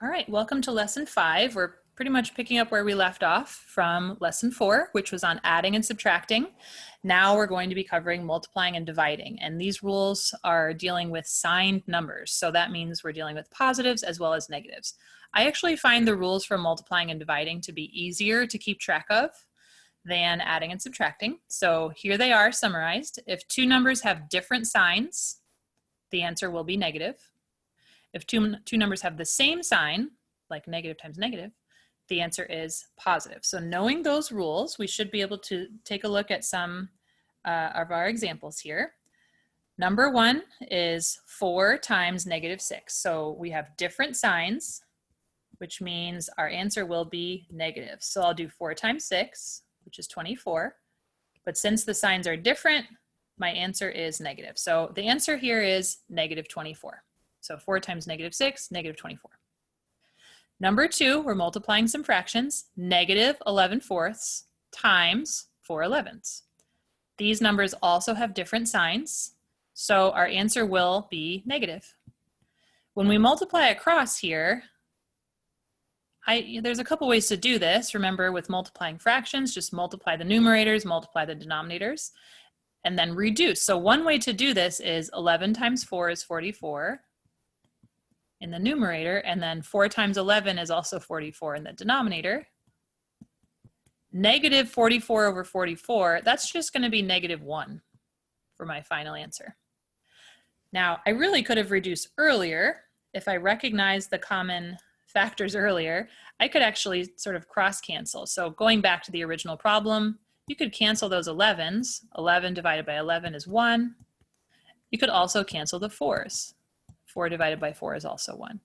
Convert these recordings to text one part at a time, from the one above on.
All right, welcome to lesson 5. We're pretty much picking up where we left off from lesson 4, which was on adding and subtracting. Now we're going to be covering multiplying and dividing, and these rules are dealing with signed numbers. So that means we're dealing with positives as well as negatives. I actually find the rules for multiplying and dividing to be easier to keep track of than adding and subtracting. So here they are summarized. If two numbers have different signs, the answer will be negative. If two numbers have the same sign, like negative times negative, the answer is positive. So knowing those rules, we should be able to take a look at some of our examples here. Number 1 is 4 times negative 6. So we have different signs, which means our answer will be negative. So I'll do 4 times 6, which is 24. But since the signs are different, my answer is negative. So the answer here is negative 24. So 4 times negative 6, negative 24. Number 2, we're multiplying some fractions. Negative 11 fourths times 4 elevenths. These numbers also have different signs, so our answer will be negative. When we multiply across here, there's a couple ways to do this. Remember, with multiplying fractions, just multiply the numerators, multiply the denominators, and then reduce. So one way to do this is 11 times 4 is 44. In the numerator, and then 4 times 11 is also 44 in the denominator. Negative 44 over 44, that's just going to be negative 1 for my final answer. Now, I really could have reduced earlier. If I recognized the common factors earlier, I could actually sort of cross-cancel. So going back to the original problem, you could cancel those 11s. 11 divided by 11 is 1. You could also cancel the 4s. 4 divided by 4 is also 1.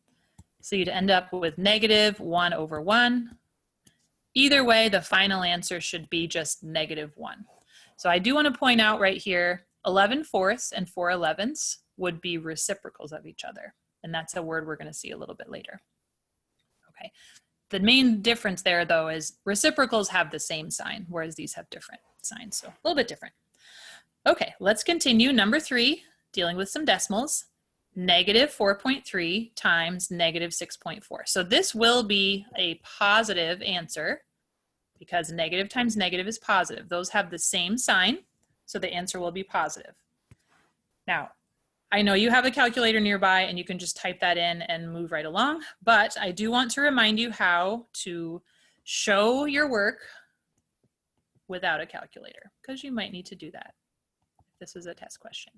So you'd end up with negative 1 over 1. Either way, the final answer should be just negative 1. So I do want to point out right here, 11 fourths and 4 elevenths would be reciprocals of each other. And that's a word we're going to see a little bit later. Okay. The main difference there, though, is reciprocals have the same sign, whereas these have different signs. So a little bit different. Okay, let's continue. Number 3, dealing with some decimals. Negative 4.3 times negative 6.4. So this will be a positive answer because negative times negative is positive. Those have the same sign, so the answer will be positive. Now, I know you have a calculator nearby and you can just type that in and move right along, but I do want to remind you how to show your work without a calculator, because you might need to do that if this is a test question.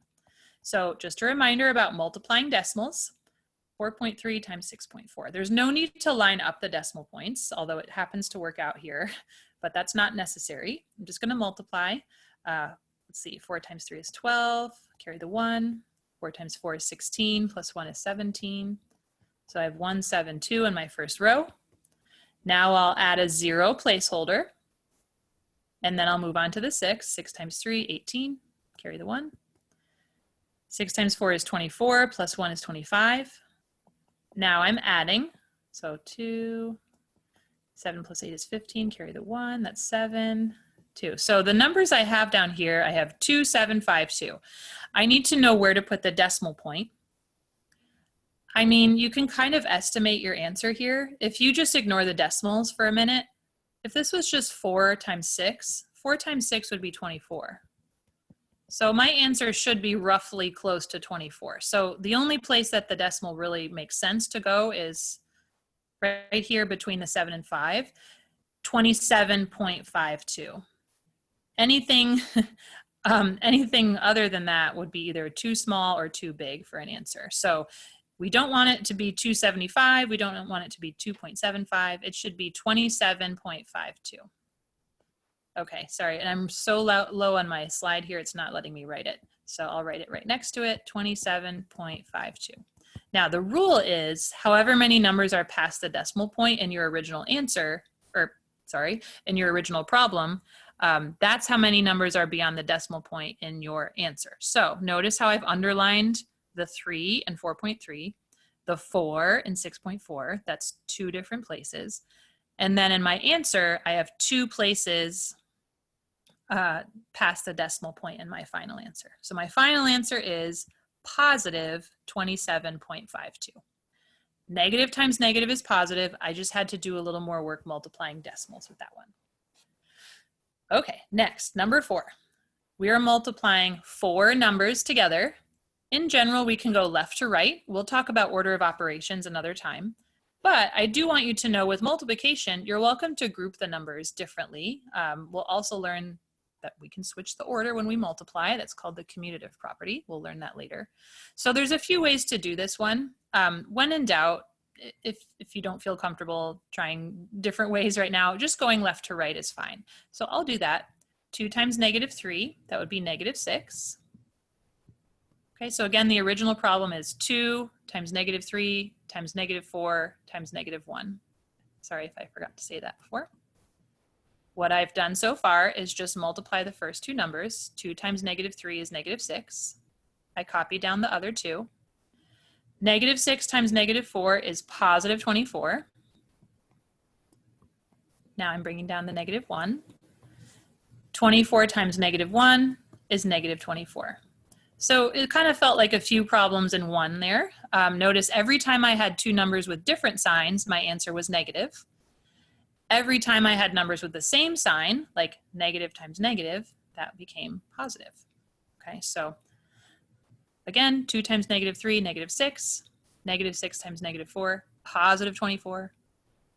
So just a reminder about multiplying decimals, 4.3 times 6.4. There's no need to line up the decimal points, although it happens to work out here, but that's not necessary. I'm just going to multiply. Let's see, 4 times 3 is 12, carry the 1. 4 times 4 is 16, plus 1 is 17. So I have 1, 7, 2 in my first row. Now I'll add a 0 placeholder, and then I'll move on to the 6. 6 times 3, 18, carry the 1. 6 times 4 is 24, plus 1 is 25. Now I'm adding, so 2, 7 plus 8 is 15, carry the 1, that's 7, 2. So the numbers I have down here, I have 2, 7, 5, 2. I need to know where to put the decimal point. I mean, you can kind of estimate your answer here. If you just ignore the decimals for a minute, if this was just 4 times 6, 4 times 6 would be 24. So my answer should be roughly close to 24. So the only place that the decimal really makes sense to go is right here between the 7 and 5, 27.52. Anything, anything other than that would be either too small or too big for an answer. So we don't want it to be 275. We don't want it to be 2.75. It should be 27.52. Okay, sorry, and I'm so low on my slide here, it's not letting me write it. So I'll write it right next to it, 27.52. Now the rule is, however many numbers are past the decimal point in your original answer, in your original problem, that's how many numbers are beyond the decimal point in your answer. So notice how I've underlined the 3 and 4.3, the 4 and 6.4, that's 2 different places. And then in my answer, I have 2 places past the decimal point in my final answer. So my final answer is positive 27.52. Negative times negative is positive. I just had to do a little more work multiplying decimals with that one. Okay, next, number 4. We are multiplying 4 numbers together. In general, we can go left to right. We'll talk about order of operations another time. But I do want you to know with multiplication, you're welcome to group the numbers differently. We'll also learn that we can switch the order when we multiply. That's called the commutative property. We'll learn that later. So there's a few ways to do this one. When in doubt, if you don't feel comfortable trying different ways right now, just going left to right is fine. So I'll do that. 2 times negative 3, that would be negative 6. Okay, so again, the original problem is 2 times negative 3 times negative 4 times negative 1. Sorry if I forgot to say that before. What I've done so far is just multiply the first 2 numbers. 2 times negative 3 is negative 6. I copy down the other 2. Negative 6 times negative 4 is positive 24. Now I'm bringing down the negative 1. 24 times negative 1 is negative 24. So it kind of felt like a few problems in one there. Notice every time I had 2 numbers with different signs, my answer was negative. Every time I had numbers with the same sign, like negative times negative, that became positive. Okay, so again, 2 times negative 3, negative 6. Negative 6 times negative 4, positive 24.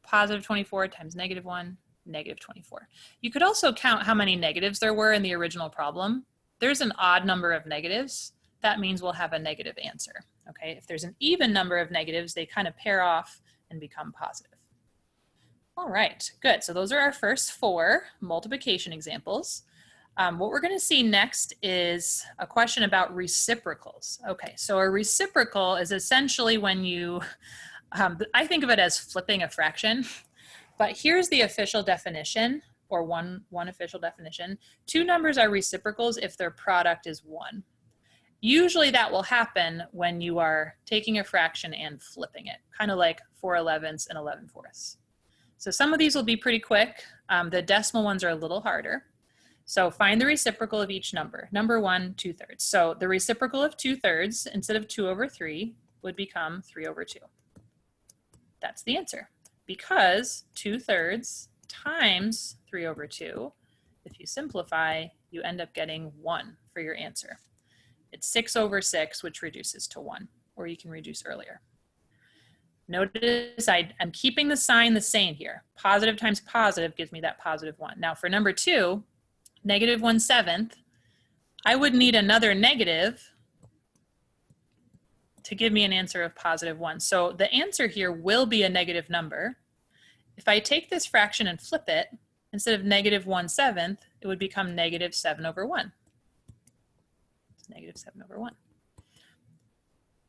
Positive 24 times negative 1, negative 24. You could also count how many negatives there were in the original problem. There's an odd number of negatives. That means we'll have a negative answer. Okay, if there's an even number of negatives, they kind of pair off and become positive. All right, good. So those are our first 4 multiplication examples. What we're going to see next is a question about reciprocals. Okay, so a reciprocal is essentially when you, I think of it as flipping a fraction, but here's the official definition, or one official definition. 2 numbers are reciprocals if their product is 1. Usually that will happen when you are taking a fraction and flipping it, kind of like 4/11 and 11/4. So some of these will be pretty quick. The decimal ones are a little harder. So find the reciprocal of each number. Number 1, 2/3. So the reciprocal of 2/3 instead of 2/3 would become 3/2. That's the answer. Because 2/3 times 3/2, if you simplify, you end up getting 1 for your answer. It's 6/6, which reduces to 1, or you can reduce earlier. Notice I'm keeping the sign the same here. Positive times positive gives me that positive 1. Now for number 2, negative 1/7, I would need another negative to give me an answer of positive 1. So the answer here will be a negative number. If I take this fraction and flip it, instead of negative 1/7, it would become negative 7/1. It's negative 7/1.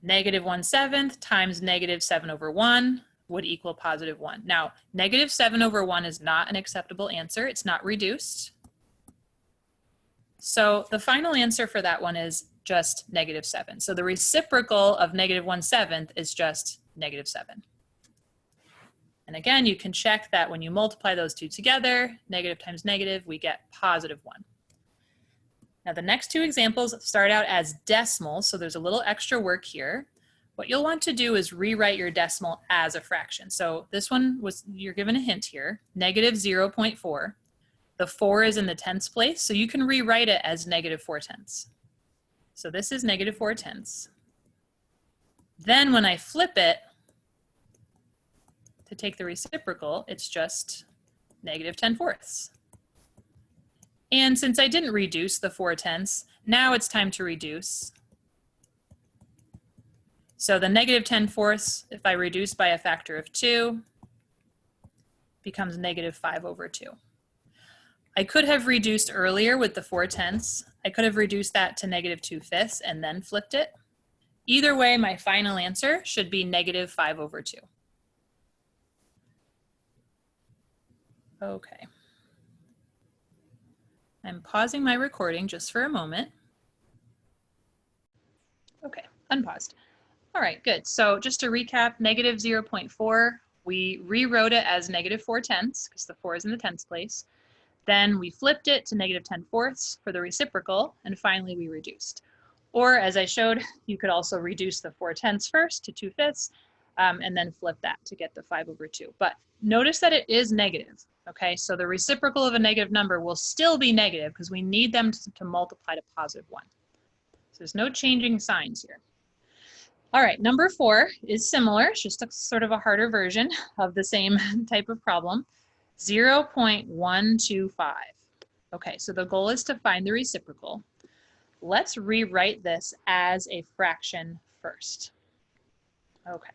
Negative 1/7 times negative 7/1 would equal positive 1. Now, negative 7/1 is not an acceptable answer. It's not reduced. So the final answer for that one is just negative 7. So the reciprocal of negative 1/7 is just negative 7. And again, you can check that when you multiply those 2 together, negative times negative, we get positive 1. Now the next 2 examples start out as decimals, so there's a little extra work here. What you'll want to do is rewrite your decimal as a fraction. So this one was, you're given a hint here, negative 0.4. The 4 is in the tenths place, so you can rewrite it as negative 4/10. So this is negative 4/10. Then when I flip it to take the reciprocal, it's just negative 10/4. And since I didn't reduce the 4/10, now it's time to reduce. So the negative 10/4, if I reduce by a factor of 2, becomes negative 5/2. I could have reduced earlier with the 4/10. I could have reduced that to negative 2/5 and then flipped it. Either way, my final answer should be negative 5/2. Okay. I'm pausing my recording just for a moment. Okay, unpaused. All right, good. So just to recap, negative 0.4, we rewrote it as negative 4/10 because the 4 is in the tenths place. Then we flipped it to negative 10/4 for the reciprocal, and finally we reduced. Or as I showed, you could also reduce the 4/10 first to 2/5, and then flip that to get the 5 over 2. But notice that it is negative, okay? So the reciprocal of a negative number will still be negative because we need them to multiply to positive 1. So there's no changing signs here. All right, number 4 is similar. It's just a sort of a harder version of the same type of problem. 0.125. Okay, so the goal is to find the reciprocal. Let's rewrite this as a fraction first. Okay,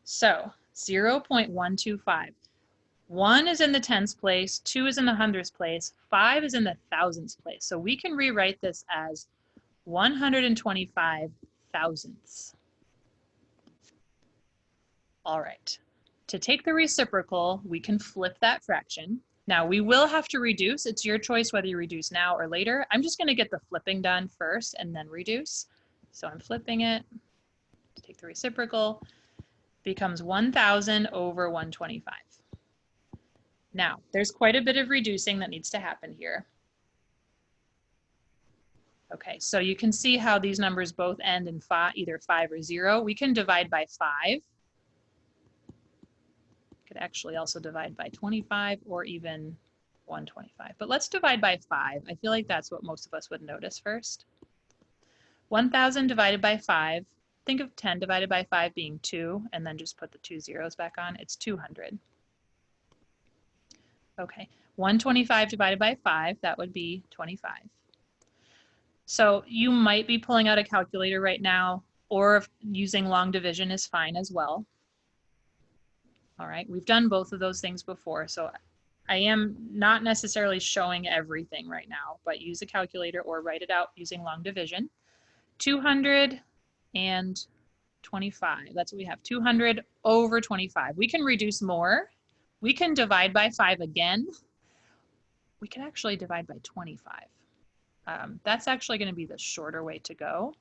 so 0.125. 1 is in the tens place, 2 is in the hundredths place, 5 is in the thousandths place. So we can rewrite this as 125 thousandths. All right, to take the reciprocal, we can flip that fraction. Now we will have to reduce. It's your choice whether you reduce now or later. I'm just gonna get the flipping done first and then reduce. So I'm flipping it to take the reciprocal. Becomes 1,000 over 125. Now, there's quite a bit of reducing that needs to happen here. Okay, so you can see how these numbers both end in either 5 or 0. We can divide by 5. Could actually also divide by 25 or even 125. But let's divide by 5. I feel like that's what most of us would notice first. 1,000 divided by 5. Think of 10 divided by 5 being 2, and then just put the 2 zeros back on. It's 200. Okay, 125 divided by 5, that would be 25. So you might be pulling out a calculator right now, or using long division is fine as well. All right, we've done both of those things before, so I am not necessarily showing everything right now, but use a calculator or write it out using long division. 225, that's what we have, 200 over 25. We can reduce more. We can divide by 5 again. We can actually divide by 25. That's actually going to be the shorter way to go.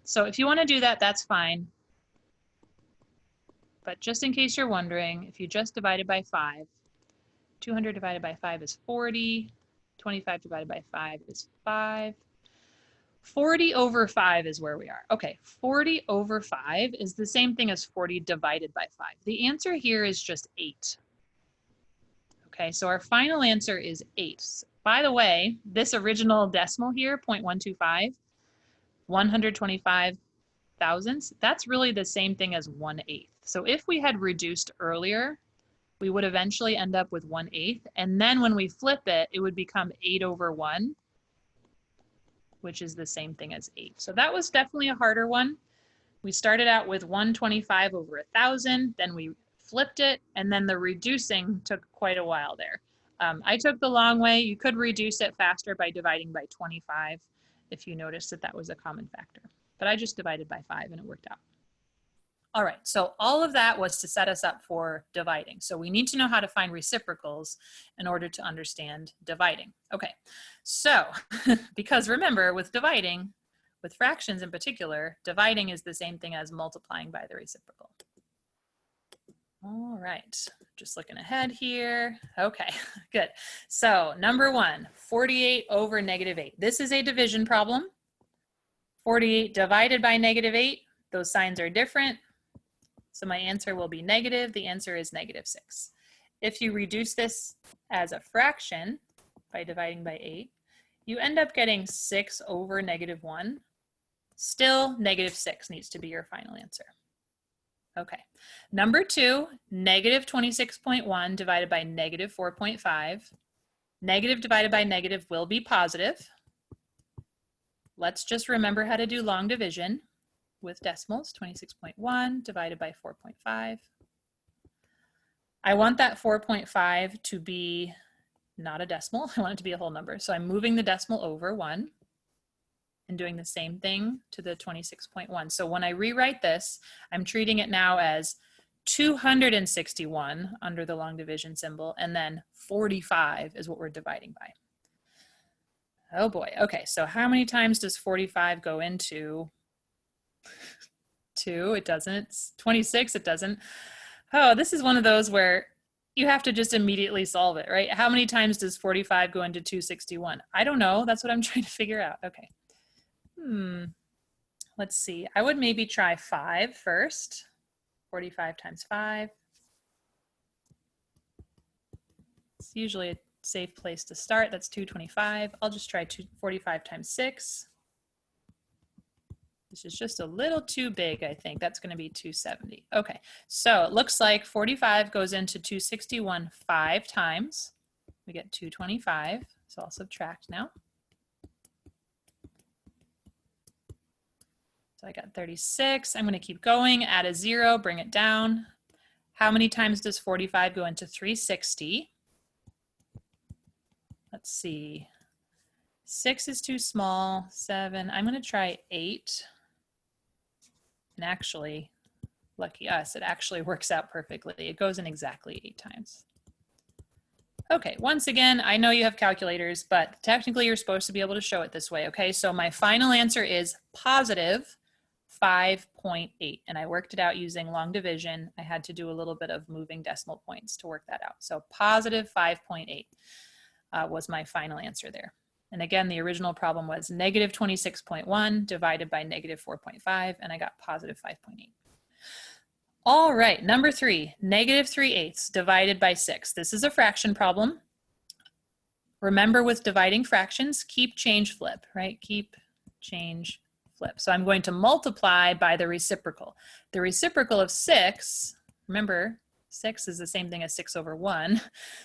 So if you want to do that, that's fine. But just in case you're wondering, if you just divided by 5, 200 divided by 5 is 40. 25 divided by 5 is 5. 40 over 5 is where we are. Okay, 40 over 5 is the same thing as 40 divided by 5. The answer here is just 8. Okay, so our final answer is 8. By the way, this original decimal here, 0.125, 125 thousandths, that's really the same thing as 1/8. So if we had reduced earlier, we would eventually end up with 1/8. And then when we flip it, it would become 8 over 1, which is the same thing as 8. So that was definitely a harder one. We started out with 125 over 1,000, then we flipped it, and then the reducing took quite a while there. I took the long way. You could reduce it faster by dividing by 25 if you noticed that that was a common factor. But I just divided by 5 and it worked out. All right, so all of that was to set us up for dividing. So we need to know how to find reciprocals in order to understand dividing. Okay, so because remember with dividing, with fractions in particular, dividing is the same thing as multiplying by the reciprocal. All right, just looking ahead here. Okay, good. So number 1, 48 over -8. This is a division problem. 48 divided by -8, those signs are different. So my answer will be negative. The answer is -6. If you reduce this as a fraction by dividing by 8, you end up getting 6 over -1. Still, -6 needs to be your final answer. Okay, number 2, -26.1 divided by -4.5. Negative divided by negative will be positive. Let's just remember how to do long division with decimals. 26.1 divided by 4.5. I want that 4.5 to be not a decimal. I want it to be a whole number. So I'm moving the decimal over 1 and doing the same thing to the 26.1. So when I rewrite this, I'm treating it now as 261 under the long division symbol, and then 45 is what we're dividing by. Oh boy, okay, so how many times does 45 go into 2? It doesn't. 26, it doesn't. Oh, this is one of those where you have to just immediately solve it, right? How many times does 45 go into 261? I don't know, that's what I'm trying to figure out. Okay. Let's see, I would maybe try 5 first. 45 times 5. It's usually a safe place to start. That's 225. I'll just try 45 times 6. This is just a little too big, I think. That's going to be 270. Okay, so it looks like 45 goes into 261 5 times. We get 225, so I'll subtract now. So I got 36. I'm going to keep going, add a 0, bring it down. How many times does 45 go into 360? Let's see. 6 is too small. 7. I'm going to try 8. And actually, lucky us, it actually works out perfectly. It goes in exactly 8 times. Okay, once again, I know you have calculators, but technically you're supposed to be able to show it this way, okay? So my final answer is positive 5.8, and I worked it out using long division. I had to do a little bit of moving decimal points to work that out. So positive 5.8 was my final answer there. And again, the original problem was negative 26.1 divided by negative 4.5, and I got positive 5.8. All right, number 3, negative 3/8 divided by 6. This is a fraction problem. Remember, with dividing fractions, keep, change, flip, right? Keep, change, flip. So I'm going to multiply by the reciprocal. The reciprocal of 6, remember, 6 is the same thing as 6 over 1.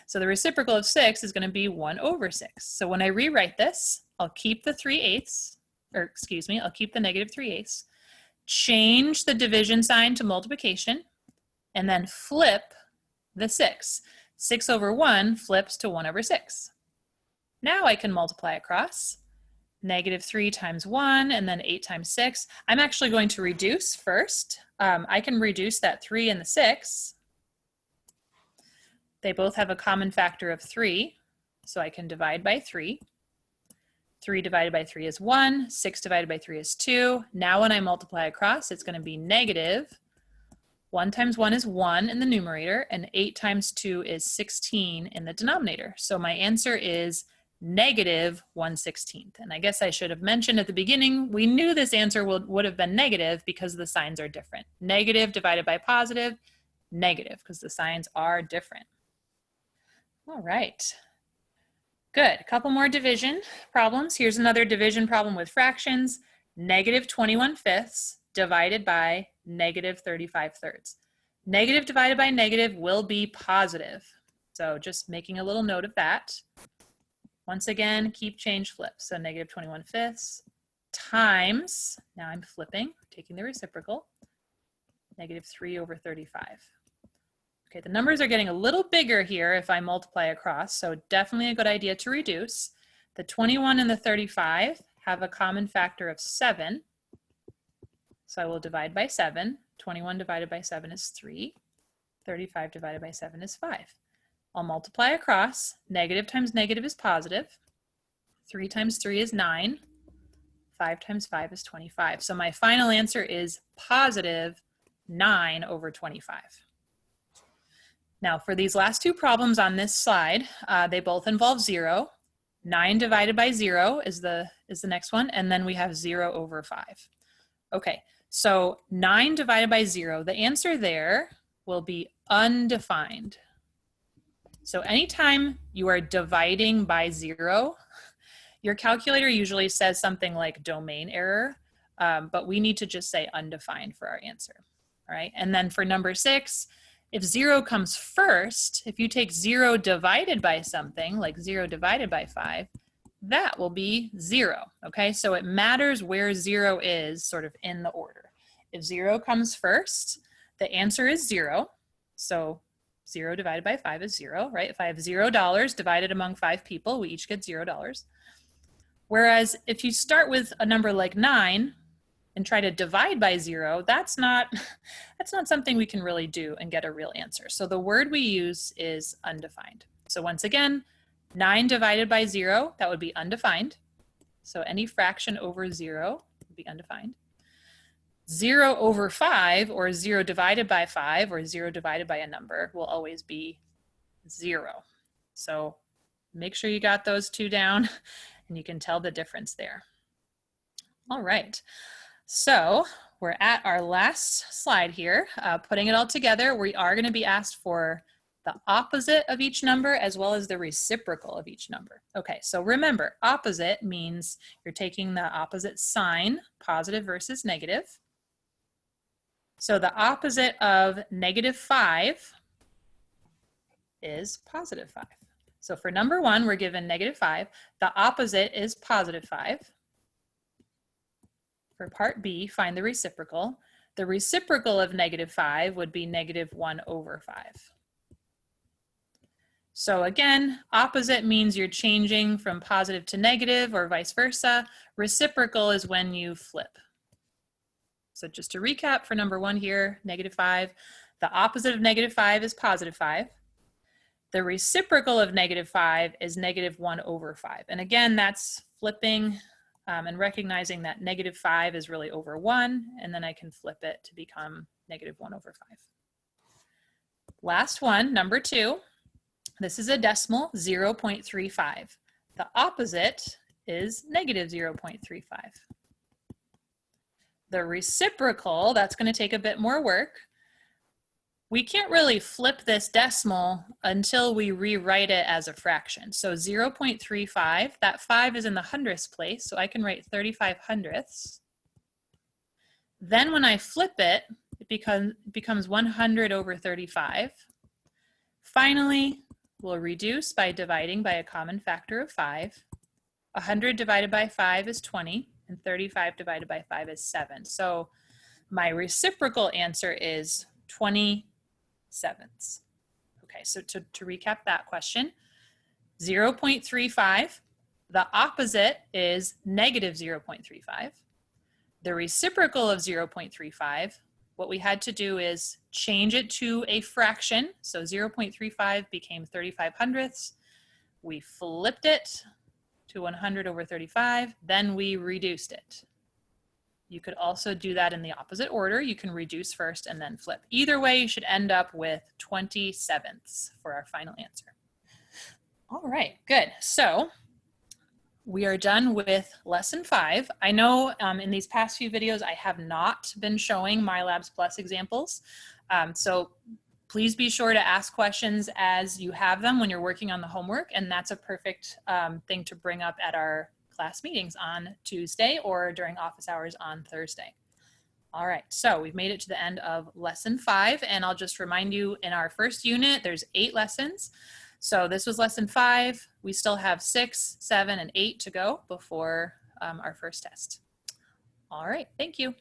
So the reciprocal of 6 is going to be 1 over 6. So when I rewrite this, I'll keep the 3/8, or excuse me, I'll keep the negative 3/8, change the division sign to multiplication, and then flip the 6. 6 over 1 flips to 1 over 6. Now I can multiply across. Negative 3 times 1, and then 8 times 6. I'm actually going to reduce first. I can reduce that 3 and the 6. They both have a common factor of 3, so I can divide by 3. 3 divided by 3 is 1, 6 divided by 3 is 2. Now when I multiply across, it's going to be negative. 1 times 1 is 1 in the numerator, and 8 times 2 is 16 in the denominator. So my answer is negative 1/16. And I guess I should have mentioned at the beginning, we knew this answer would have been negative because the signs are different. Negative divided by positive, negative, because the signs are different. All right. Good. A couple more division problems. Here's another division problem with fractions. Negative 21/5 divided by negative 35/3. Negative divided by negative will be positive. So just making a little note of that. Once again, keep, change, flip. So negative 21/5 times, now I'm flipping, taking the reciprocal, negative 3 over 35. Okay, the numbers are getting a little bigger here if I multiply across, so definitely a good idea to reduce. The 21 and the 35 have a common factor of 7, so I will divide by 7. 21 divided by 7 is 3. 35 divided by 7 is 5. I'll multiply across. Negative times negative is positive. 3 times 3 is 9. 5 times 5 is 25. So my final answer is positive 9 over 25. Now for these last two problems on this slide, they both involve 0. 9 divided by 0 is the next one, and then we have 0 over 5. Okay, so 9 divided by 0, the answer there will be undefined. So anytime you are dividing by 0, your calculator usually says something like domain error, but we need to just say undefined for our answer, all right? And then for number 6, if 0 comes first, if you take 0 divided by something, like 0 divided by 5, that will be 0, okay? So it matters where 0 is sort of in the order. If 0 comes first, the answer is 0. So 0 divided by 5 is 0, right? If I have $0 divided among 5 people, we each get $0. Whereas if you start with a number like 9 and try to divide by 0, that's not something we can really do and get a real answer. So the word we use is undefined. So once again, 9 divided by 0, that would be undefined. So any fraction over 0 would be undefined. 0 over 5, or 0 divided by 5, or 0 divided by a number will always be 0. So make sure you got those two down and you can tell the difference there. All right, so We're at our last slide here. Putting it all together, we are going to be asked for the opposite of each number as well as the reciprocal of each number. Okay, so remember, opposite means you're taking the opposite sign, positive versus negative. So the opposite of -5 is +5. So for number 1, we're given -5. The opposite is +5. For part B, find the reciprocal. The reciprocal of -5 would be -1/5. So again, opposite means you're changing from positive to negative or vice versa. Reciprocal is when you flip. So just to recap for number 1 here, -5. The opposite of -5 is +5. The reciprocal of -5 is -1/5. And again, that's flipping and recognizing that -5 is really over 1, and then I can flip it to become -1/5. Last one, number 2. This is a decimal, 0.35. The opposite is -0.35. The reciprocal, that's going to take a bit more work. We can't really flip this decimal until we rewrite it as a fraction. So 0.35, that 5 is in the hundredths place, so I can write 35 hundredths. Then when I flip it, it becomes 100/35. Finally, we'll reduce by dividing by a common factor of 5. 100 divided by 5 is 20, and 35 divided by 5 is 7. So my reciprocal answer is 20/7. Okay, so to recap that question, 0.35, the opposite is -0.35. The reciprocal of 0.35, what we had to do is change it to a fraction. So 0.35 became 35 hundredths. We flipped it to 100/35, then we reduced it. You could also do that in the opposite order. You can reduce first and then flip. Either way, you should end up with 20/7 for our final answer. All right, good. So we are done with lesson 5. I know in these past few videos, I have not been showing MyLabs Plus examples. So please be sure to ask questions as you have them when you're working on the homework, and that's a perfect thing to bring up at our class meetings on Tuesday or during office hours on Thursday. All right, so we've made it to the end of lesson 5, and I'll just remind you in our first unit, there's 8 lessons. So this was lesson 5. We still have 6, 7, and 8 to go before our first test. All right, thank you.